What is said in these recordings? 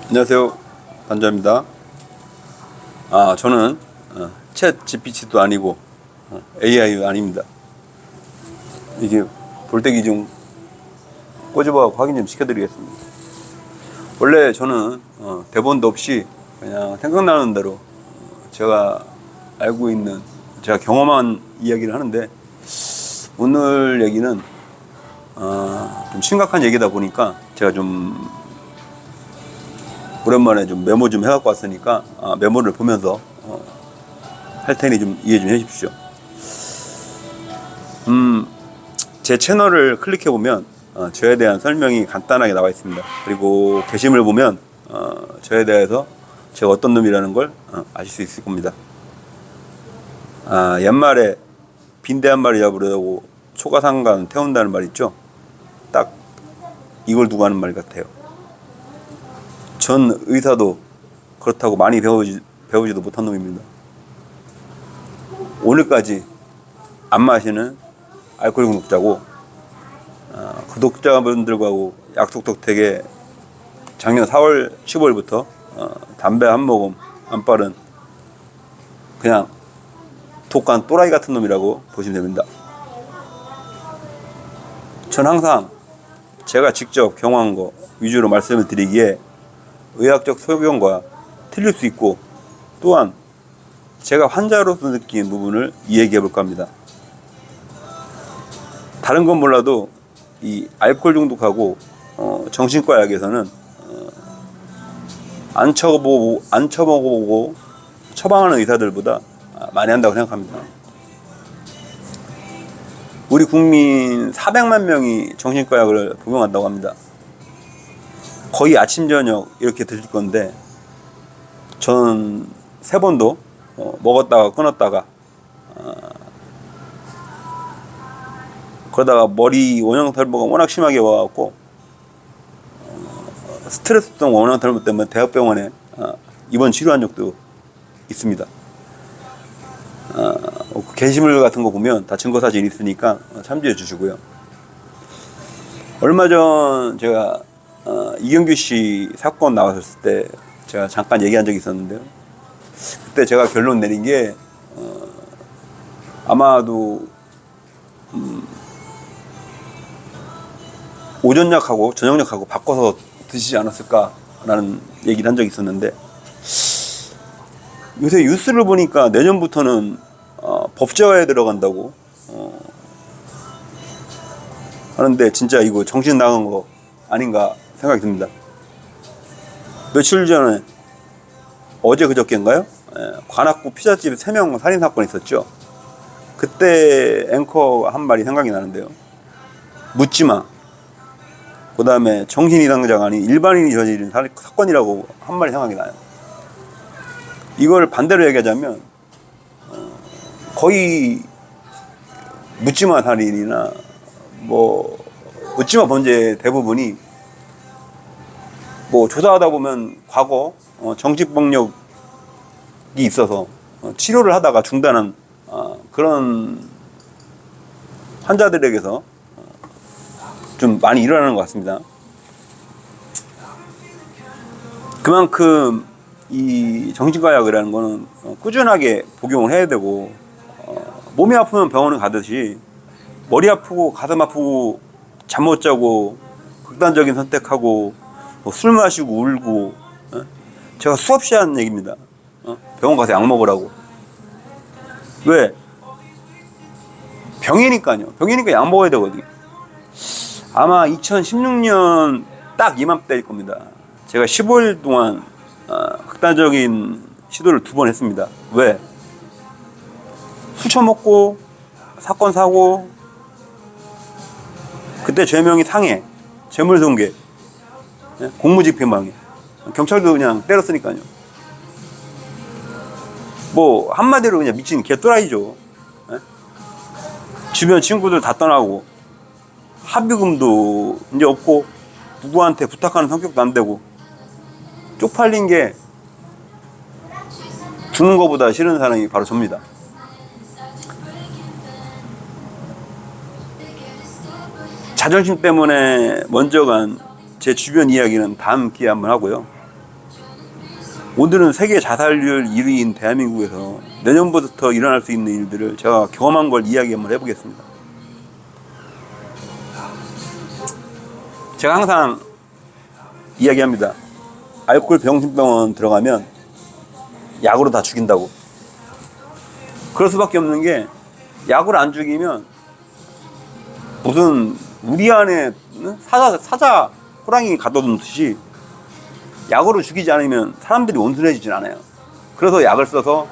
안녕하세요, 단자입니다. 저는 챗 GPT도 아니고 AI도 아닙니다. 이게 볼때기 좀 꼬집어 확인 좀 시켜드리겠습니다. 원래 저는 대본도 없이 그냥 생각나는 대로 제가 알고 있는, 제가 경험한 이야기를 하는데, 오늘 얘기는 좀 심각한 얘기다 보니까 제가 좀 오랜만에 좀 메모 좀 해갖고 왔으니까 메모를 보면서 할 테니 좀 이해 좀 해주십시오. 제 채널을 클릭해 보면 저에 대한 설명이 간단하게 나와 있습니다. 그리고 게시물 보면 저에 대해서 제가 어떤 놈이라는 걸 아실 수 있을 겁니다. 옛말에 빈대 한 마리 잡으려고 초가상간 태운다는 말 있죠? 딱 이걸 두고 하는 말 같아요. 전 의사도 그렇다고 많이 배우지도 못한 놈입니다. 오늘까지 안 마시는 알코올 중독자고, 구독자분들과 약속도 되게 작년 4월 15일부터 담배 한 모금 안 빠른 그냥 독한 또라이 같은 놈이라고 보시면 됩니다. 전 항상 제가 직접 경험한 거 위주로 말씀을 드리기에 의학적 소견과 틀릴 수 있고, 또한 제가 환자로서 느낀 부분을 이야기해 볼까 합니다. 다른 건 몰라도 이 알코올 중독하고 정신과 약에서는 안 쳐먹어보고 처방하는 의사들보다 많이 한다고 생각합니다. 우리 국민 400만 명이 정신과 약을 복용한다고 합니다. 거의 아침 저녁 이렇게 드실 건데, 저는 3번도 먹었다가 끊었다가 그러다가 머리 원형탈모가 워낙 심하게 와갖고 스트레스성 원형탈모 때문에 대학병원에 입원 치료한 적도 있습니다. 게시물 같은 거 보면 다 증거 사진이 있으니까 참조해 주시고요. 얼마 전 제가 이경규 씨 사건 나왔을 때 제가 잠깐 얘기한 적이 있었는데요. 그때 제가 결론 내린 게 아마도 오전약하고 저녁약하고 바꿔서 드시지 않았을까라는 얘기를 한 적이 있었는데, 요새 뉴스를 보니까 내년부터는 법제화에 들어간다고 하는데, 진짜 이거 정신 나간 거 아닌가 생각이 듭니다. 며칠 전에 어제 그저께인가요? 관악구 피자집 3명 살인 사건 있었죠. 그때 앵커 한 말이 생각이 나는데요. 묻지마, 그 다음에 정신이상자가 아닌 일반인이 저지른 사건이라고 한 말이 생각이 나요. 이걸 반대로 얘기하자면 거의 묻지마 살인이나 묻지마 범죄 대부분이 조사하다 보면 과거 정신병력이 있어서 치료를 하다가 중단한 그런 환자들에게서 좀 많이 일어나는 것 같습니다. 그만큼 이 정신과 약이라는 거는 꾸준하게 복용을 해야 되고, 몸이 아프면 병원을 가듯이 머리 아프고 가슴 아프고 잠 못 자고 극단적인 선택하고 술 마시고 울고, 제가 수없이 하는 얘기입니다. 병원 가서 약 먹으라고. 왜? 병이니까요. 병이니까 약 먹어야 되거든요. 아마 2016년 딱 이맘때일 겁니다. 제가 15일 동안 극단적인 시도를 2번 했습니다. 왜? 술 처먹고 사건 사고, 그때 죄명이 상해, 재물손괴, 공무집행방해. 경찰도 그냥 때렸으니까요. 한마디로 그냥 미친 개또라이죠. 주변 친구들 다 떠나고 합의금도 이제 없고 누구한테 부탁하는 성격도 안 되고, 쪽팔린 게 죽는 것보다 싫은 사람이 바로 접니다. 자존심 때문에 먼저 간 제 주변 이야기는 다음 기회에 한번 하고요. 오늘은 세계 자살률 1위인 대한민국에서 내년부터 일어날 수 있는 일들을 제가 경험한 걸 이야기 한번 해보겠습니다. 제가 항상 이야기합니다. 알코올 병신병원 들어가면 약으로 다 죽인다고. 그럴 수밖에 없는 게, 약으로 안 죽이면 무슨 우리 안에 사자 호랑이 가둬놓듯이 약으로 죽이지 않으면 사람들이 온순해지진 않아요. 그래서 약을 써서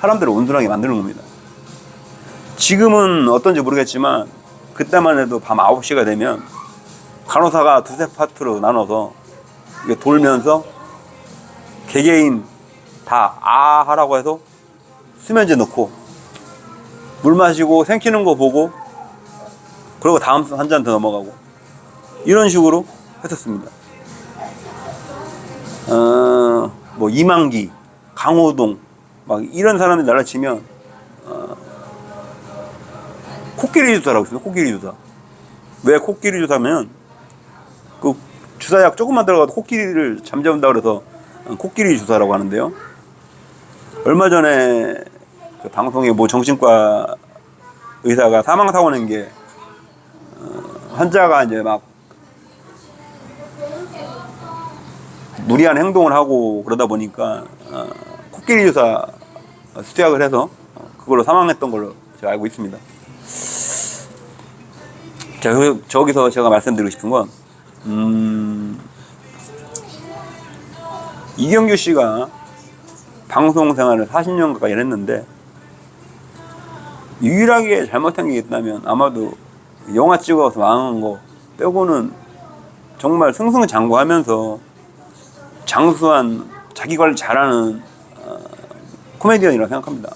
사람들을 온순하게 만드는 겁니다. 지금은 어떤지 모르겠지만 그때만 해도 밤 9시가 되면 간호사가 두세 파트로 나눠서 이게 돌면서 개개인 다 하라고 해서 수면제 넣고 물 마시고 생기는 거 보고, 그리고 다음 한 잔 더 넘어가고, 이런 식으로 했었습니다. 뭐 이만기, 강호동 막 이런 사람들이 날라치면 코끼리 주사라고 있습니다. 코끼리 주사. 왜 코끼리 주사면 그 주사약 조금만 들어가도 코끼리를 잠재운다 그래서 코끼리 주사라고 하는데요. 얼마 전에 그 방송에 뭐 정신과 의사가 사망 사고 낸 게, 환자가 이제 막 무리한 행동을 하고 그러다 보니까 코끼리 주사 투약을 해서 그걸로 사망했던 걸로 제가 알고 있습니다. 자, 저기서 제가 말씀드리고 싶은 건, 이경규 씨가 방송 생활을 40년 가까이 했는데 유일하게 잘못한 게 있다면 아마도 영화 찍어서 망한 거 빼고는 정말 승승장구하면서 장수한, 자기 관리 잘하는 코미디언이라고 생각합니다.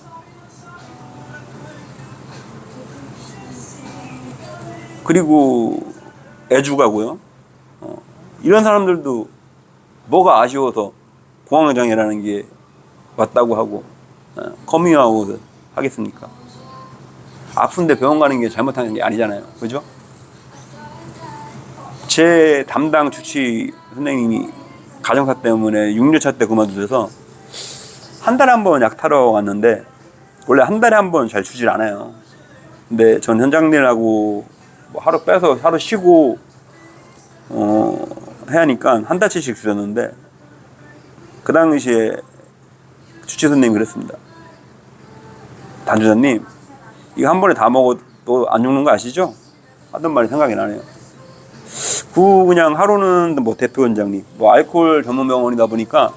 그리고 애주가고요. 이런 사람들도 뭐가 아쉬워서 공황장애라는 게 왔다고 하고 커밍아웃 하겠습니까? 아픈데 병원 가는 게 잘못하는 게 아니잖아요. 그죠? 제 담당 주치 선생님이 가정사 때문에 6년차 때 그만두셔서 한 달에 한 번 약 타러 왔는데, 원래 한 달에 한 번 잘 주질 않아요. 근데 전 현장일하고 뭐 하루 빼서 하루 쉬고 해야 하니까 한 달치씩 주셨는데, 그 당시에 주치 선생님이 그랬습니다. 단주사님, 이거 한 번에 다 먹어도 안 죽는 거 아시죠? 하던 말이 생각이 나네요. 그냥 하루는 뭐 대표 원장님, 뭐 알코올 전문 병원이다 보니까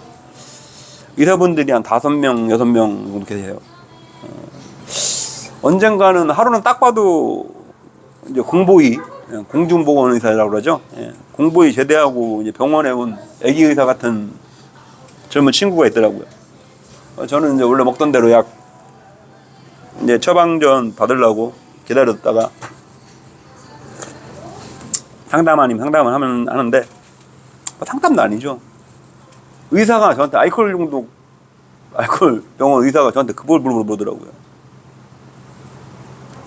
의사분들이 한 5명, 6명 정도 계세요. 언젠가는 하루는 딱 봐도 이제 공보의, 공중보건 의사라고 그러죠. 공보의 제대하고 이제 병원에 온 애기 의사 같은 젊은 친구가 있더라고요. 저는 이제 원래 먹던 대로 약 이제 처방전 받으려고 기다렸다가 상담을 하는데, 상담도 아니죠. 의사가 저한테 알코올 병원 의사가 저한테 그걸 물어보더라고요.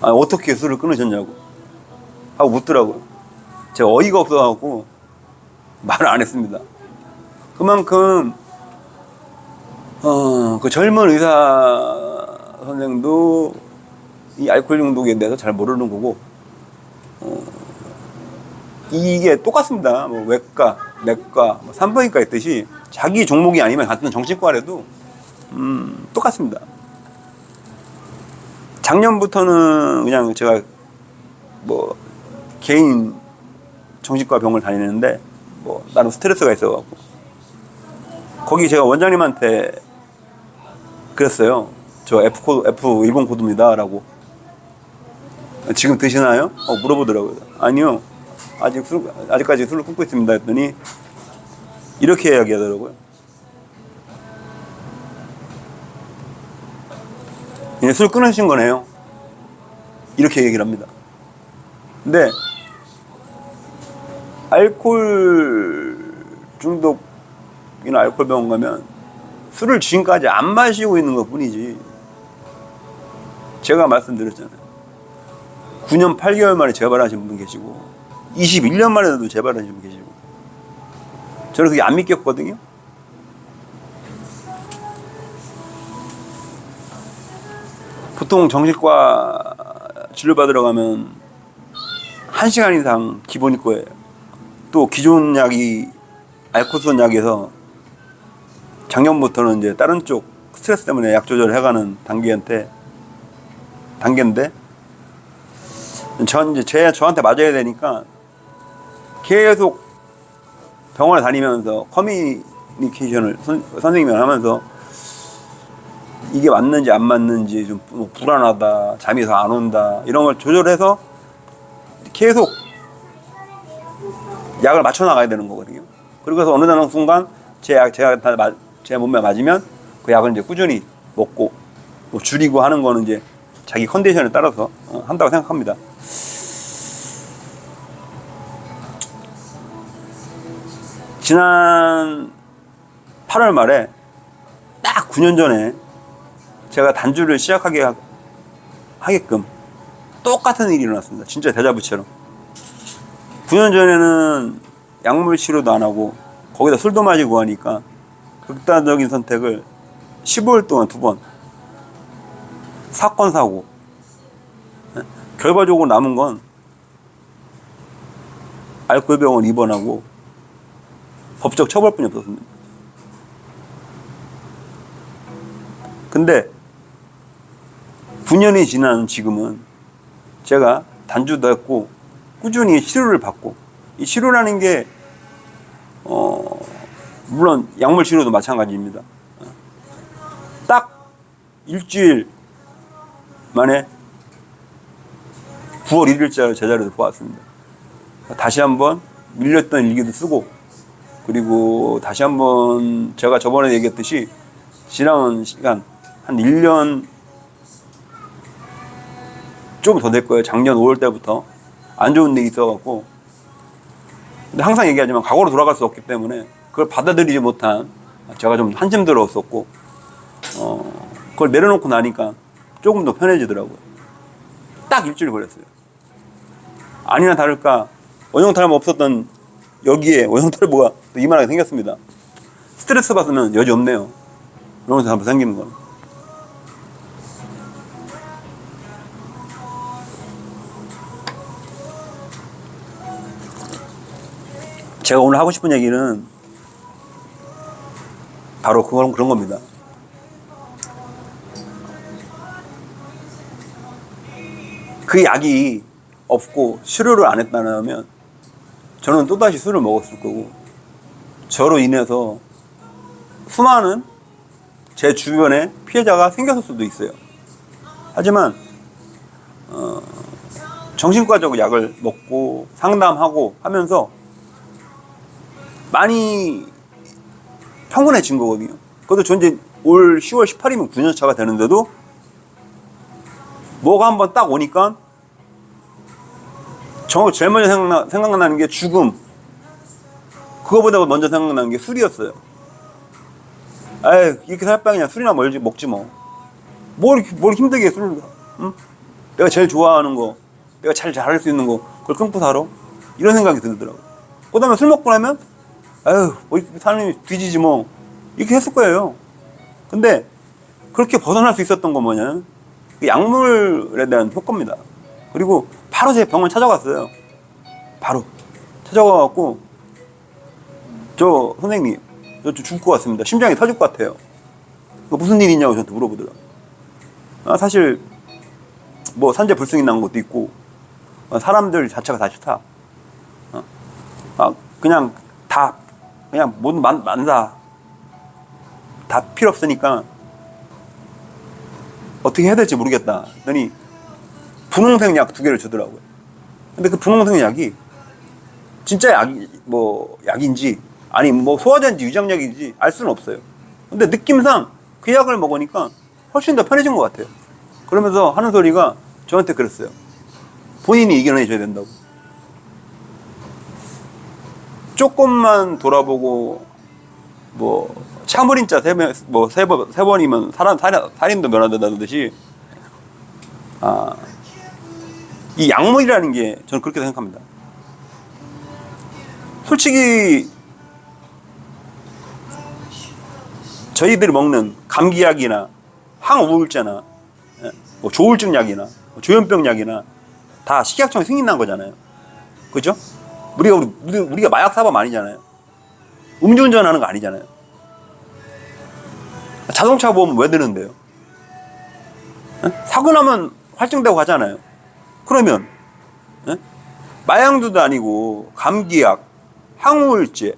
아니, 어떻게 술을 끊으셨냐고 하고 묻더라고요. 제가 어이가 없어갖고 말을 안 했습니다. 그만큼 그 젊은 의사 선생도 이 알코올 중독에 대해서 잘 모르는 거고, 이게 똑같습니다. 뭐 외과, 내과, 뭐 산부인과 있듯이 자기 종목이 아니면 같은 정신과라도 똑같습니다. 작년부터는 그냥 제가 뭐 개인 정신과 병을 다니는데 뭐 나름 스트레스가 있어갖고, 거기 제가 원장님한테 그랬어요. 저 F 일본 코드입니다 라고. 지금 드시나요? 물어보더라고요. 아니요, 아직까지 술을 끊고 있습니다 했더니 이렇게 이야기하더라고요. 그냥 술 끊으신 거네요. 이렇게 얘기를 합니다. 근데 알코올 중독이나 알코올 병원 가면 술을 지금까지 안 마시고 있는 것 뿐이지, 제가 말씀드렸잖아요. 9년 8개월 만에 재발하신 분 계시고 21년 만에도 재발하신 분 계시고, 저는 그게 안 믿겼거든요. 보통 정신과 진료받으러 가면 1시간 이상 기본일 거예요. 또 기존 약이 알코올성 약에서 작년부터는 이제 다른 쪽 스트레스 때문에 약 조절을 해가는 단계인데 저한테 맞아야 되니까 계속 병원에 다니면서 커뮤니케이션을 선생님이랑 하면서 이게 맞는지 안 맞는지 좀 불안하다, 잠이 잘 안 온다 이런 걸 조절해서 계속 약을 맞춰 나가야 되는 거거든요. 그리고 어느 순간 제 몸에 맞으면 그 약을 이제 꾸준히 먹고 뭐 줄이고 하는 거는 이제 자기 컨디션에 따라서 한다고 생각합니다. 지난 8월 말에 딱 9년 전에 제가 단주를 하게끔 똑같은 일이 일어났습니다. 진짜 데자부처럼. 9년 전에는 약물 치료도 안 하고 거기다 술도 마시고 하니까 극단적인 선택을 15일 동안 2번 사건 사고, 결과적으로 남은 건 알코올병원 입원하고 법적 처벌뿐이 없었습니다. 근데 9년이 지난 지금은 제가 단주도 했고 꾸준히 치료를 받고, 이 치료라는 게 물론 약물 치료도 마찬가지입니다. 딱 일주일 만에 9월 1일자 제자리에서 보았습니다. 다시 한번 밀렸던 일기도 쓰고, 그리고 다시 한번 제가 저번에 얘기했듯이 지난 시간 한 1년 좀 더 될 거예요. 작년 5월 때부터 안 좋은 일이 있어갖고, 근데 항상 얘기하지만 과거로 돌아갈 수 없기 때문에 그걸 받아들이지 못한 제가 좀 한심 들었었고, 그걸 내려놓고 나니까 조금 더 편해지더라고요. 딱 일주일 걸렸어요. 아니나 다를까 원형탈모 없었던 여기에 원형탈모가 또 이만하게 생겼습니다. 스트레스 받으면 여지 없네요. 이러면서 한번 생기는 건. 제가 오늘 하고 싶은 얘기는 바로 그런 겁니다. 그 약이 없고 치료를 안 했다면 저는 또다시 술을 먹었을 거고, 저로 인해서 수많은 제 주변에 피해자가 생겼을 수도 있어요. 하지만 정신과적 약을 먹고 상담하고 하면서 많이 평온해진 거거든요. 그것도 전 이제 올 10월 18일이면 9년 차가 되는데도 뭐가 한번 딱 오니까 제일 먼저 생각나는 게 죽음. 그거보다 먼저 생각나는 게 술이었어요. 에이, 이렇게 살 바에 그냥 술이나 먹지 뭐. 뭘 힘들게 술을, 응? 내가 제일 좋아하는 거, 내가 제일 잘할 수 있는 거, 그걸 끊고 살아? 이런 생각이 들더라고요. 그 다음에 술 먹고 나면, 아유, 뭐, 사람이 뒤지지 뭐. 이렇게 했을 거예요. 근데, 그렇게 벗어날 수 있었던 건 뭐냐면, 약물에 대한 효과입니다. 그리고 바로 제 병원 찾아갔어요. 바로. 찾아가갖고, 선생님, 저 죽을 것 같습니다. 심장이 터질 것 같아요. 무슨 일이 있냐고 저한테 물어보더라고요. 사실, 뭐, 산재불승이 난 것도 있고, 사람들 자체가 다 싫다. 그냥 모든 만사 다 필요 없으니까 어떻게 해야 될지 모르겠다. 그랬더니 분홍색 약 2개를 주더라고요. 근데 그 분홍색 약이 진짜 약인지 아니 뭐 소화제인지 위장약인지 알 수는 없어요. 근데 느낌상 그 약을 먹으니까 훨씬 더 편해진 것 같아요. 그러면서 하는 소리가 저한테 그랬어요. 본인이 이겨내줘야 된다고. 조금만 돌아보고 뭐 차무린자 세 번이면 살인도 면한다는 이 약물이라는 게 저는 그렇게 생각합니다. 솔직히 저희들이 먹는 감기약이나 항우울제나 뭐 조울증 약이나 뭐 조현병 약이나 다 식약청에 승인난 거잖아요. 그죠? 우리가 마약 사범 아니잖아요. 음주운전하는 거 아니잖아요. 자동차 보험 왜 드는데요? 사고 나면 할증되고 가잖아요. 그러면 마약류도 아니고 감기약, 항우울제,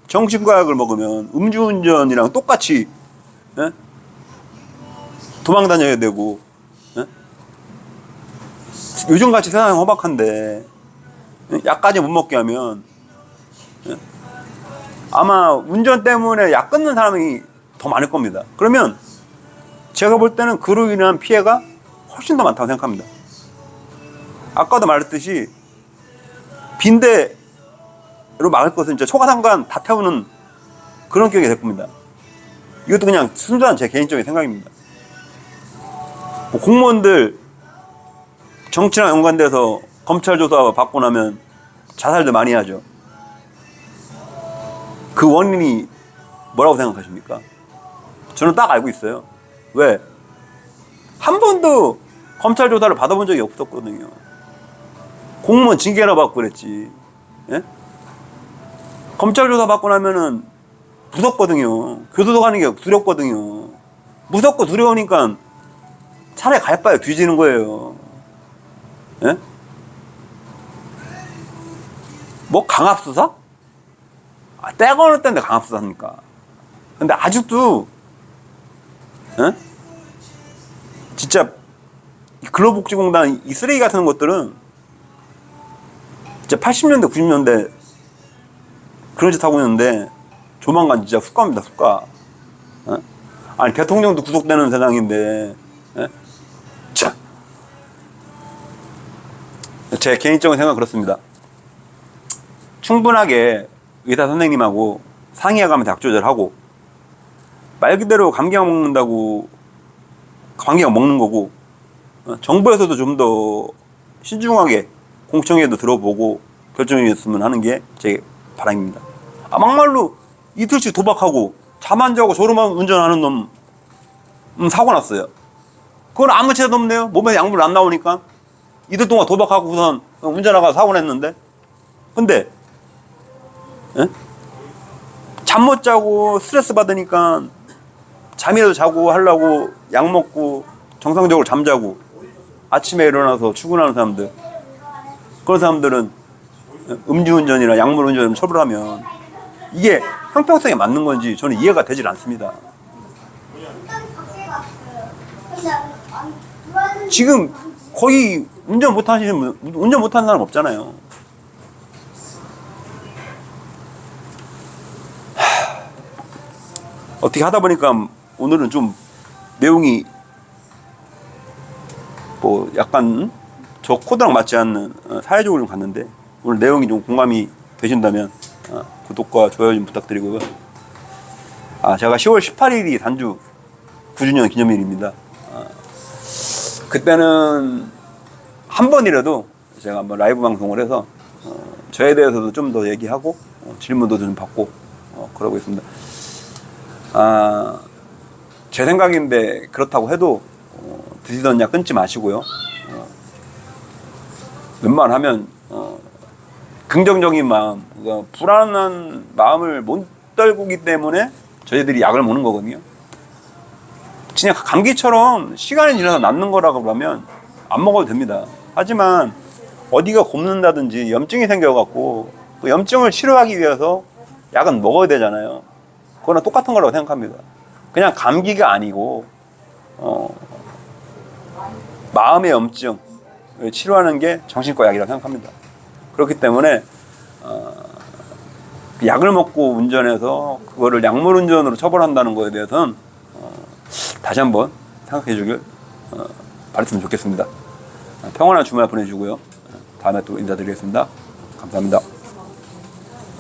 정신과약을 먹으면 음주운전이랑 똑같이 도망 다녀야 되고, 요즘같이 세상이 험악한데 약까지 못 먹게 하면 아마 운전 때문에 약 끊는 사람이 더 많을 겁니다. 그러면 제가 볼 때는 그로 인한 피해가 훨씬 더 많다고 생각합니다. 아까도 말했듯이 빈대로 막을 것은 이제 초가상간 다 태우는 그런 격이 될 겁니다. 이것도 그냥 순수한 제 개인적인 생각입니다. 뭐 공무원들 정치랑 연관돼서 검찰 조사 받고 나면 자살도 많이 하죠. 그 원인이 뭐라고 생각하십니까? 저는 딱 알고 있어요. 왜? 한 번도 검찰 조사를 받아본 적이 없었거든요. 공무원 징계나 받고 그랬지. 예? 검찰 조사 받고 나면은 무섭거든요. 교도소 가는 게 두렵거든요. 무섭고 두려우니까 차라리 갈 바에 뒤지는 거예요. 예? 뭐 강압수사? 때가 어느 때인데 강압수사입니까? 근데 아직도 진짜 근로복지공단 이 쓰레기 같은 것들은 진짜 80년대 90년대 그런 짓 하고 있는데 조만간 진짜 숙가입니다. 숙가. 아니 대통령도 구속되는 세상인데 참. 제 개인적인 생각은 그렇습니다. 충분하게 의사 선생님하고 상의해가면서 약 조절하고 말 그대로 감기약 먹는다고 감기약 먹는 거고 정부에서도 좀 더 신중하게 공청회도 들어보고 결정했으면 하는 게 제 바람입니다. 막말로 이틀씩 도박하고 잠 안 자고 졸음만 운전하는 놈 사고 났어요. 그건 아무 죄도 없네요. 몸에 약물 안 나오니까 이틀 동안 도박하고 우선 운전하다가 사고 냈는데 근데 잠 못 자고 스트레스 받으니까 잠이라도 자고 하려고 약 먹고 정상적으로 잠자고 아침에 일어나서 출근하는 사람들 그런 사람들은 음주운전이나 약물운전을 처벌하면 이게 형평성에 맞는 건지 저는 이해가 되질 않습니다. 지금 거의 운전 못하는 사람 없잖아요. 어떻게 하다 보니까 오늘은 좀 내용이 뭐 약간 저 코드랑 맞지 않는 사회적으로 좀 갔는데 오늘 내용이 좀 공감이 되신다면 구독과 좋아요 좀 부탁드리고요. 제가 10월 18일이 단주 9주년 기념일입니다. 그때는 한 번이라도 제가 한번 라이브 방송을 해서 저에 대해서도 좀 더 얘기하고 질문도 좀 받고 그러고 있습니다. 제 생각인데 그렇다고 해도 드시던 약 끊지 마시고요. 웬만하면 긍정적인 마음, 그러니까 불안한 마음을 못 떨구기 때문에 저희들이 약을 먹는 거거든요. 그냥 감기처럼 시간이 지나서 낫는 거라고 그러면 안 먹어도 됩니다. 하지만 어디가 곱는다든지 염증이 생겨갖고 그 염증을 치료하기 위해서 약은 먹어야 되잖아요. 그거랑 똑같은 거라고 생각합니다. 그냥 감기가 아니고 마음의 염증을 치료하는 게 정신과 약이라고 생각합니다. 그렇기 때문에 약을 먹고 운전해서 그거를 약물 운전으로 처벌한다는 거에 대해서는 다시 한번 생각해 주길 바랬으면 좋겠습니다. 평안한 주말 보내주고요. 다음에 또 인사드리겠습니다. 감사합니다.